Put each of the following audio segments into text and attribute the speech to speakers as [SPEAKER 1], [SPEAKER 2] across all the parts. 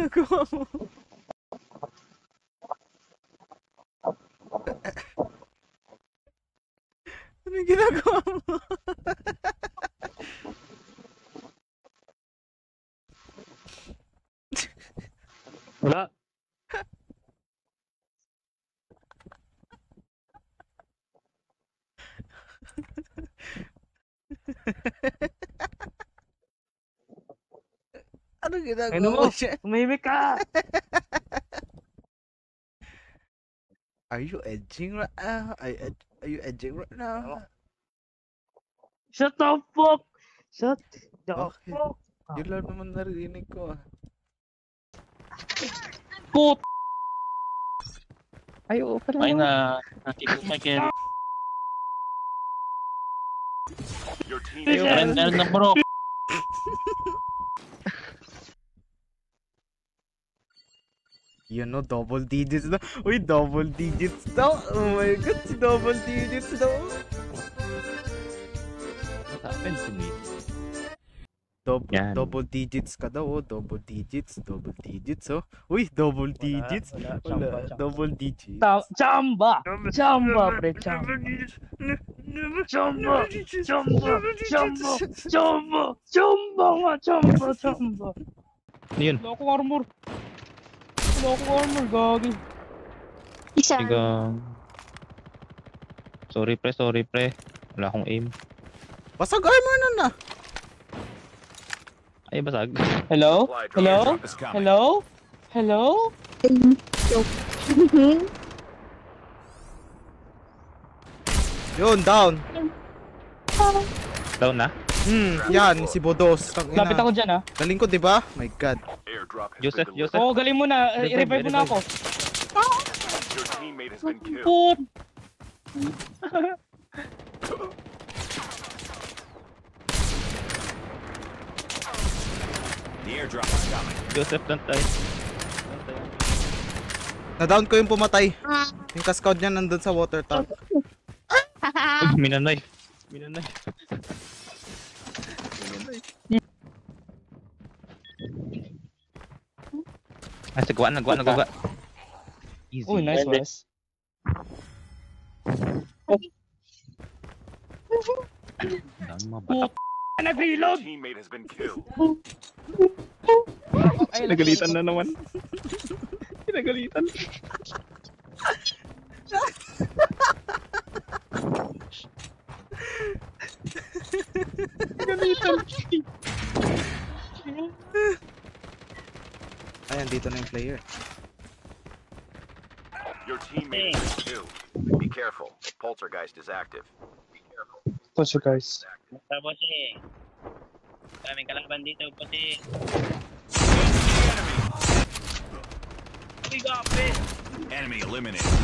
[SPEAKER 1] ginagawa mo? Ano ginagawa mo?
[SPEAKER 2] Wala.
[SPEAKER 1] Ano ginagawa
[SPEAKER 2] Ano
[SPEAKER 1] mo
[SPEAKER 2] mo?
[SPEAKER 1] siya?
[SPEAKER 2] Umimik ka!
[SPEAKER 1] Are you edging right now? Are you edging right now?
[SPEAKER 2] Shut the fuck! Shut the
[SPEAKER 1] Bakit?
[SPEAKER 2] fuck!
[SPEAKER 1] Yun lang naman narinig ko ah.
[SPEAKER 2] Put! Ay, oo pala.
[SPEAKER 3] Ay na, nakikita kayo. Meron na bro.
[SPEAKER 1] You know, double digits daw. Uy, double digits daw. Oh my god, si double digits daw.
[SPEAKER 3] What happened to me?
[SPEAKER 1] Double digits ka daw, oh. Double digits, oh. Uy, double digits. Wala, double digits.
[SPEAKER 2] Chamba! Chamba, pre, chamba. Chamba! Chamba! Chamba! Chamba! Chamba nga, chamba, chamba.
[SPEAKER 3] Ano yun?
[SPEAKER 2] Wala akong armor. Wala akong armor, gagi.
[SPEAKER 4] Isa.
[SPEAKER 3] Tigang... Sorry pre. Wala akong aim.
[SPEAKER 1] Basag armor na na.
[SPEAKER 3] Ay, basag.
[SPEAKER 2] Hello? Hello? Hello? Hello?
[SPEAKER 1] Yun, down.
[SPEAKER 3] Down na?
[SPEAKER 1] Yan, si Bodos.
[SPEAKER 2] Lapit ako dyan, ha?
[SPEAKER 1] Galing ko, di ba? My god.
[SPEAKER 3] Joseph.
[SPEAKER 2] Oo, galing mo na. I-revive mo na ako. Put!
[SPEAKER 3] Joseph, don't die.
[SPEAKER 1] Na-down ko yung pumatay. Yung cascade niya nandun sa water tank.
[SPEAKER 3] Uy, minanay. Ay, nagwa. Easy.
[SPEAKER 2] Uy, nice, Wes.
[SPEAKER 3] Dama, batak.
[SPEAKER 2] Nag-reload!
[SPEAKER 3] Ay, nagalitan na naman. Pinagalitan.
[SPEAKER 1] Ayan, dito na yung player.
[SPEAKER 5] Your teammate is killed. Be careful. Poltergeist is active.
[SPEAKER 2] Push you guys.
[SPEAKER 6] Tapos eh. Daming kalaban dito, puti.
[SPEAKER 5] Enemy eliminated.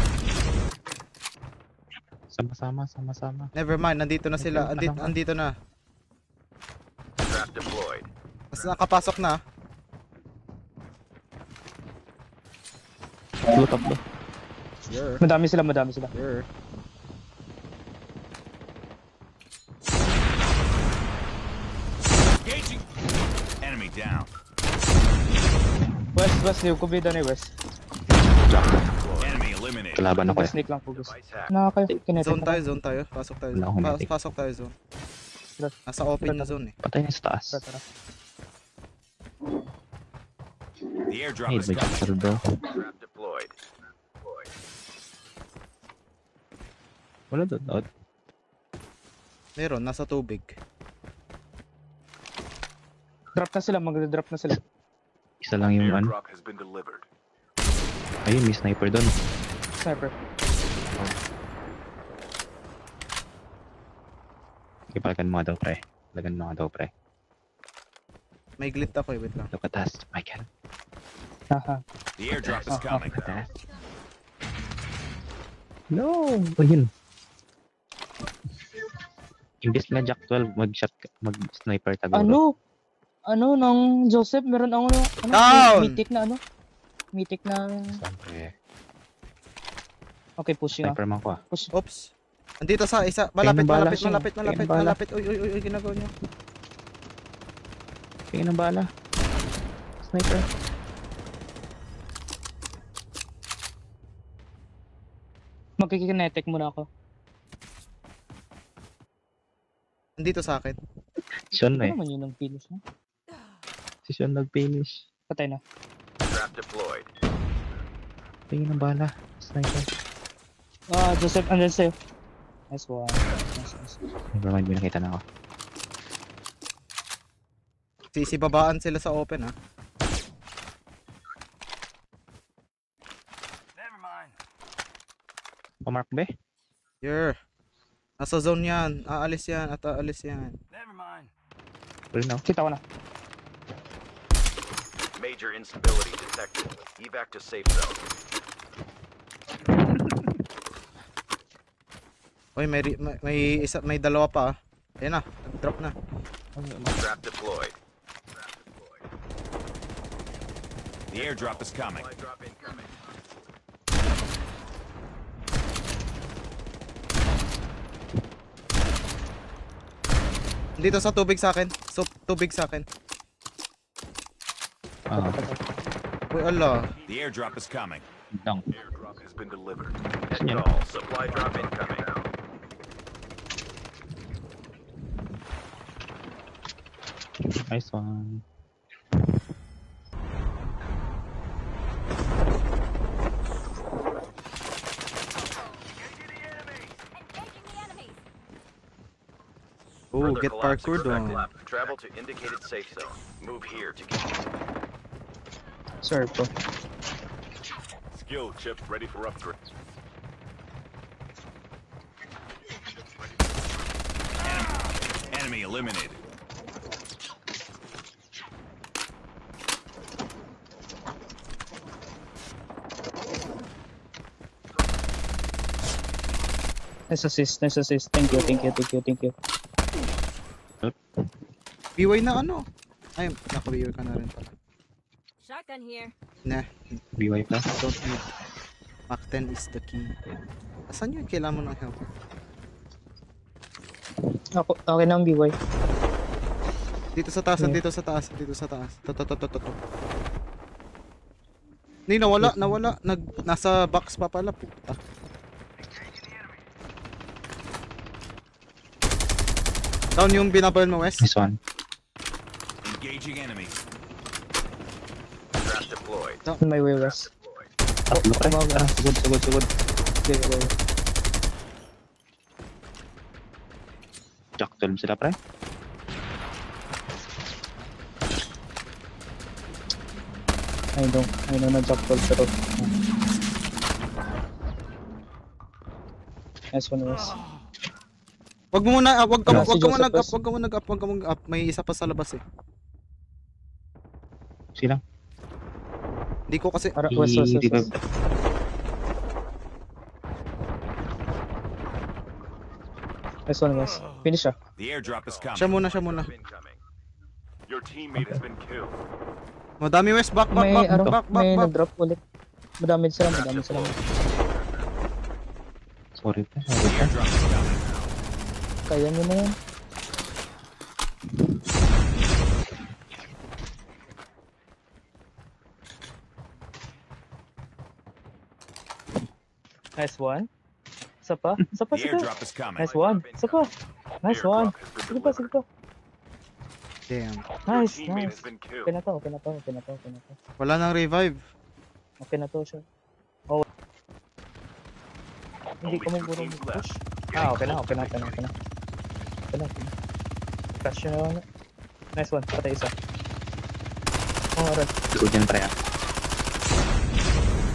[SPEAKER 3] Sama-sama.
[SPEAKER 1] Never mind, nandito na sila. Andito na.
[SPEAKER 5] Trap deployed.
[SPEAKER 1] Mas nakapasok na.
[SPEAKER 3] Blue top blue.
[SPEAKER 1] Sure.
[SPEAKER 2] Madami sila.
[SPEAKER 1] Sure.
[SPEAKER 5] Enemy down.
[SPEAKER 2] West, yung kubida na West.
[SPEAKER 5] Enemy eliminated.
[SPEAKER 3] Kalaban ako eh.
[SPEAKER 2] Sneak lang po guys.
[SPEAKER 5] Device hacked.
[SPEAKER 2] Nakakakinetic
[SPEAKER 1] Zone tayo. Pasok tayo.
[SPEAKER 3] Wala akong medic.
[SPEAKER 1] Pasok tayo zone. Nasa open na zone eh.
[SPEAKER 3] Patay na sa taas.
[SPEAKER 2] Tara.
[SPEAKER 5] The airdrop
[SPEAKER 3] Ay,
[SPEAKER 5] is
[SPEAKER 3] may
[SPEAKER 5] coming.
[SPEAKER 3] capture bro.
[SPEAKER 5] Trap deployed.
[SPEAKER 3] Wala doon. Out.
[SPEAKER 1] Meron, nasa tubig.
[SPEAKER 2] Drop na sila, mag-drop na sila.
[SPEAKER 3] Isa lang yung ano.
[SPEAKER 5] Airdrop has been delivered.
[SPEAKER 3] Ayun, may sniper doon.
[SPEAKER 2] Sniper.
[SPEAKER 3] Okay, palagan mo nga daw pre.
[SPEAKER 1] May glit ako eh, wait lang.
[SPEAKER 3] Look at us, Michael.
[SPEAKER 2] Haha.
[SPEAKER 5] The airdrop is coming.
[SPEAKER 3] Look at us. No! Oh, yun. Imbis na Jack 12, mag-sniper ka
[SPEAKER 2] Ano? Nang Joseph, meron ako
[SPEAKER 1] Down!
[SPEAKER 2] Mythic na...
[SPEAKER 3] Siyempre.
[SPEAKER 2] Okay, pushing ah.
[SPEAKER 3] Sniper man ko ah.
[SPEAKER 2] Push.
[SPEAKER 1] Oops. Andito sa isa. Malapit.
[SPEAKER 3] Tingnan ng bala.
[SPEAKER 1] Uy, ginagawa niyo.
[SPEAKER 3] Tingin ng bala. Sniper.
[SPEAKER 2] Magkikinetic muna ako.
[SPEAKER 1] Nandito sa akin.
[SPEAKER 3] Sean
[SPEAKER 2] Ano
[SPEAKER 3] eh.
[SPEAKER 2] naman yun ang finish mo?
[SPEAKER 3] Si Sean nag-finish.
[SPEAKER 2] Patay na.
[SPEAKER 5] Trap deployed.
[SPEAKER 3] Tingin ng bala. Sniper.
[SPEAKER 2] Joseph, andyan sa'yo. Nice one. Nice.
[SPEAKER 3] Nevermind, may nakita na ako.
[SPEAKER 1] Sisibabaan sila sa open, ha?
[SPEAKER 3] Pamark ba?
[SPEAKER 1] Yeah. Nasa zone yan. Aalis yan at aalis yan.
[SPEAKER 3] Pero no.
[SPEAKER 2] Kita ko na.
[SPEAKER 5] Major instability detected. Evac to safe zone.
[SPEAKER 1] Oy, may dalawa pa, ah. Ayan na, nag-drop na.
[SPEAKER 5] Trap deployed.
[SPEAKER 7] The airdrop is coming.
[SPEAKER 5] Supply drop incoming.
[SPEAKER 1] Dito sa tubig sa akin. So, tubig sa akin.
[SPEAKER 3] Ah,
[SPEAKER 1] Uy, ala.
[SPEAKER 7] The airdrop is coming.
[SPEAKER 3] down.
[SPEAKER 5] Airdrop has been delivered.
[SPEAKER 3] Saan yan?
[SPEAKER 5] Call. Supply drop incoming.
[SPEAKER 3] Nice one.
[SPEAKER 1] Oh,
[SPEAKER 5] Further
[SPEAKER 1] get
[SPEAKER 5] collapse
[SPEAKER 1] parkour
[SPEAKER 5] expected.
[SPEAKER 1] doon.
[SPEAKER 5] Travel to indicated safe zone. Move here to get
[SPEAKER 2] Sorry po.
[SPEAKER 5] skill chip ready for upgrade.
[SPEAKER 7] Enemy eliminated.
[SPEAKER 2] Nice assist. Thank you.
[SPEAKER 1] BY na ano? Ay, naka-BY ka na rin pala.
[SPEAKER 4] Shotgun here.
[SPEAKER 1] Nah,
[SPEAKER 3] BY pa.
[SPEAKER 1] don't need. Mac 10 is the key. Asan yun? Kailangan mo ng help.
[SPEAKER 2] Ako, okay na ang BY.
[SPEAKER 1] Dito sa taas, dito sa taas. To. Hindi, nawala. Nasa box pa pala, puta. Down yung binabal mo, Wes.
[SPEAKER 3] Nice one.
[SPEAKER 7] Engaging enemy.
[SPEAKER 5] Trap deployed.
[SPEAKER 2] On my way, Wes.
[SPEAKER 3] Tatlo pre. Ah, sugod.
[SPEAKER 2] Okay.
[SPEAKER 3] Jack 12 sila pre.
[SPEAKER 2] I know na Jack 12 pero... Nice one, Wes.
[SPEAKER 1] Wag mo muna, wag ka
[SPEAKER 2] Si
[SPEAKER 1] muna
[SPEAKER 2] Joseph,
[SPEAKER 1] nag-up. May isa pa sa labas eh.
[SPEAKER 3] Sila.
[SPEAKER 1] Hindi ko kasi
[SPEAKER 2] Wes.
[SPEAKER 3] I-revive.
[SPEAKER 2] Nice one, Wes. Finish siya.
[SPEAKER 7] The airdrop is coming.
[SPEAKER 1] siya muna.
[SPEAKER 5] Incoming. Your teammate has been killed.
[SPEAKER 1] Madami, Wes, back.
[SPEAKER 2] May nag-drop ulit. Madami sila.
[SPEAKER 3] Sorry pre.
[SPEAKER 7] The airdrop is coming.
[SPEAKER 2] Kaya nyo na yan. Nice one. Isa pa.
[SPEAKER 7] The airdrop is coming.
[SPEAKER 2] Nice one. Isa pa. Nice one. Sige pa.
[SPEAKER 1] Damn.
[SPEAKER 5] Your
[SPEAKER 2] Nice.
[SPEAKER 5] teammate has been killed.
[SPEAKER 2] Okay na to.
[SPEAKER 1] Wala nang revive.
[SPEAKER 2] Okay na to siya. Oh. Hindi
[SPEAKER 5] Only
[SPEAKER 2] ko mo
[SPEAKER 5] two
[SPEAKER 2] puro
[SPEAKER 5] teams
[SPEAKER 2] push.
[SPEAKER 5] left.
[SPEAKER 2] Okay na. Crash na. Nice one. Patay isa. Oh, aray.
[SPEAKER 3] Likod yan pre ah.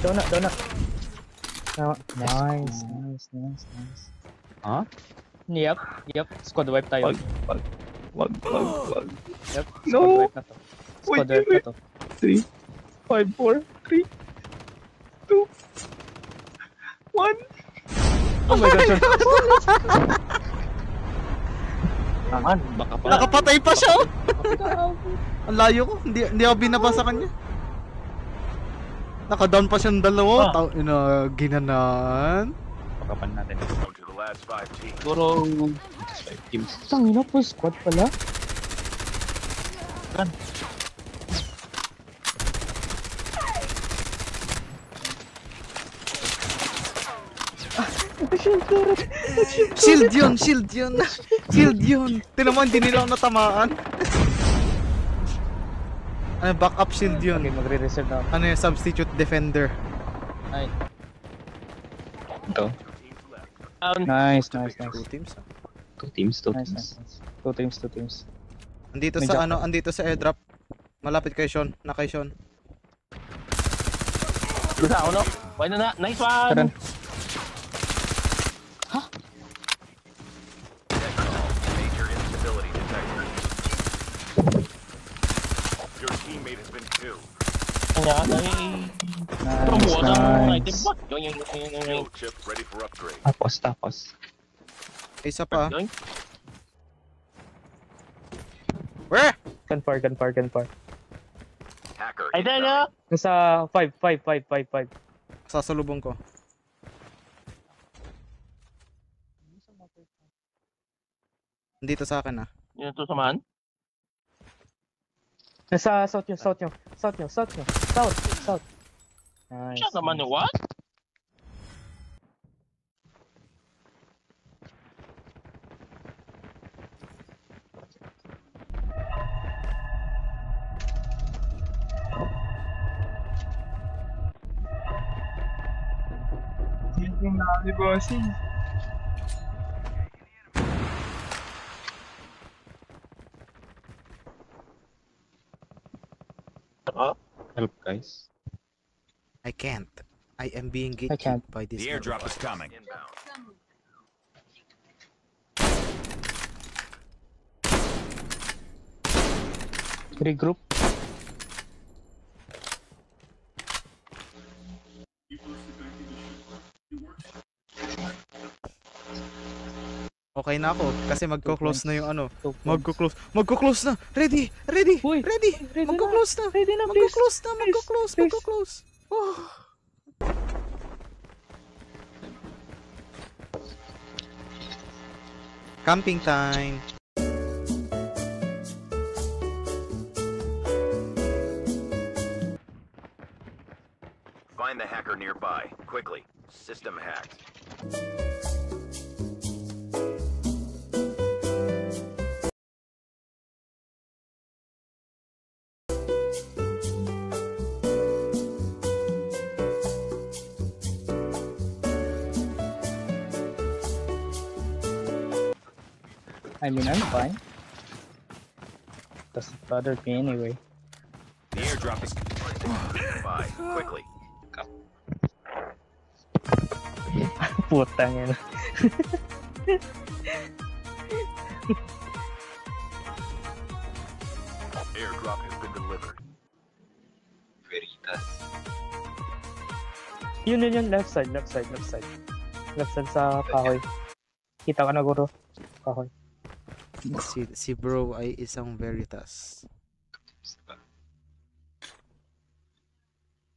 [SPEAKER 2] Down na. Nice.
[SPEAKER 3] Ha?
[SPEAKER 2] Yep. Squad wipe tayo.
[SPEAKER 3] Wag.
[SPEAKER 2] Yep. Squad wipe na to. Squad wipe na to.
[SPEAKER 3] 3, 5, 4, 3, 2, 1.
[SPEAKER 2] Oh my god, sir.
[SPEAKER 3] Naman, baka pa.
[SPEAKER 1] Nakapatay pa siya. Ang layo ko. Hindi ako binabasa kanya. Naka-down pa siyang dalawa. Ginanan.
[SPEAKER 3] Baka pa natin.
[SPEAKER 5] Down to the last 5 teams.
[SPEAKER 3] Siguro 5 teams.
[SPEAKER 2] Tangina po, squad pala. Shield turret!
[SPEAKER 1] Shield yun! Shield yun! Shield yun! Tinan mo, hindi nila ako natamaan. Ano, backup shield yun.
[SPEAKER 2] Okay, magre-reserve na ako.
[SPEAKER 1] Ano yung substitute defender.
[SPEAKER 2] Ay.
[SPEAKER 3] Ito.
[SPEAKER 2] Nice.
[SPEAKER 1] Two teams ah.
[SPEAKER 3] Two teams.
[SPEAKER 2] Nice. Two teams.
[SPEAKER 1] Andito
[SPEAKER 2] May
[SPEAKER 1] sa
[SPEAKER 2] jack
[SPEAKER 1] ano, andito sa airdrop. Malapit kay Sean, na kay Sean.
[SPEAKER 6] Doon sa uno. Why na? Nice one!
[SPEAKER 2] Karan.
[SPEAKER 5] Major instability detected. Your teammate has been killed.
[SPEAKER 6] Kanya, promote ang item
[SPEAKER 2] Nice.
[SPEAKER 6] bot. Yung.
[SPEAKER 5] Kill chip ready for upgrade.
[SPEAKER 3] Tapos.
[SPEAKER 1] Isa pa.
[SPEAKER 6] Yung.
[SPEAKER 1] Where?
[SPEAKER 2] Gun far.
[SPEAKER 5] Hacker
[SPEAKER 6] Ay, dahil
[SPEAKER 5] incoming.
[SPEAKER 2] Nasa 5.
[SPEAKER 1] Sasalubong ko. Dito sa akin ah.
[SPEAKER 6] Yun ito samahan.
[SPEAKER 2] Nasa south nyo. South. Nice.
[SPEAKER 6] Siya naman yung what?
[SPEAKER 3] Help, guys.
[SPEAKER 1] I can't. I am being
[SPEAKER 2] I can't.
[SPEAKER 1] gatekept by this.
[SPEAKER 7] The airdrop is coming.
[SPEAKER 5] Inbound.
[SPEAKER 2] Regroup.
[SPEAKER 1] Okay na ako kasi magko-close na yung ano.
[SPEAKER 2] 2 points.
[SPEAKER 1] Magko-close na. Ready.
[SPEAKER 2] Uy,
[SPEAKER 1] Ready.
[SPEAKER 2] ready na.
[SPEAKER 1] Magko-close na.
[SPEAKER 2] Ready na, please. Please.
[SPEAKER 1] Magko-close. Oh. Camping time.
[SPEAKER 5] Find the hacker nearby. Quickly. System hacked.
[SPEAKER 2] I mean, I'm fine. Doesn't bother me anyway.
[SPEAKER 7] The airdrop is
[SPEAKER 5] Nearby. Quickly.
[SPEAKER 2] Putang yan.
[SPEAKER 5] Airdrop has been delivered.
[SPEAKER 2] Yun, left side. Left side sa kahoy. Kita ka na, guro. Kahoy.
[SPEAKER 1] Si bro ay isang Veritas.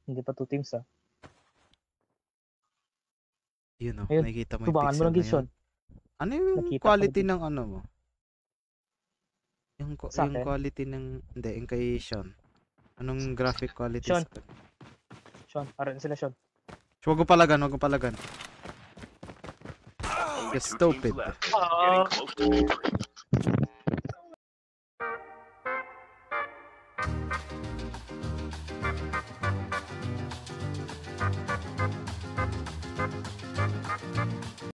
[SPEAKER 2] Hindi pa 2 teams ah.
[SPEAKER 1] Yun o,
[SPEAKER 2] Ayun,
[SPEAKER 1] nakikita mo yung
[SPEAKER 2] tubangan mo
[SPEAKER 1] pixel
[SPEAKER 2] ng
[SPEAKER 1] na
[SPEAKER 2] Gilson.
[SPEAKER 1] yun. Ano yung
[SPEAKER 2] Nakita ko
[SPEAKER 1] quality
[SPEAKER 2] din.
[SPEAKER 1] ng ano mo? Yung
[SPEAKER 2] Sa
[SPEAKER 1] yung
[SPEAKER 2] akin?
[SPEAKER 1] quality ng hindi, yung kay Sean. Anong graphic quality?
[SPEAKER 2] Sean. Sean, aran sila Sean.
[SPEAKER 1] Wag mo palagan.
[SPEAKER 5] Only
[SPEAKER 1] You're
[SPEAKER 5] 2
[SPEAKER 1] stupid.
[SPEAKER 5] teams left. Getting close to victory.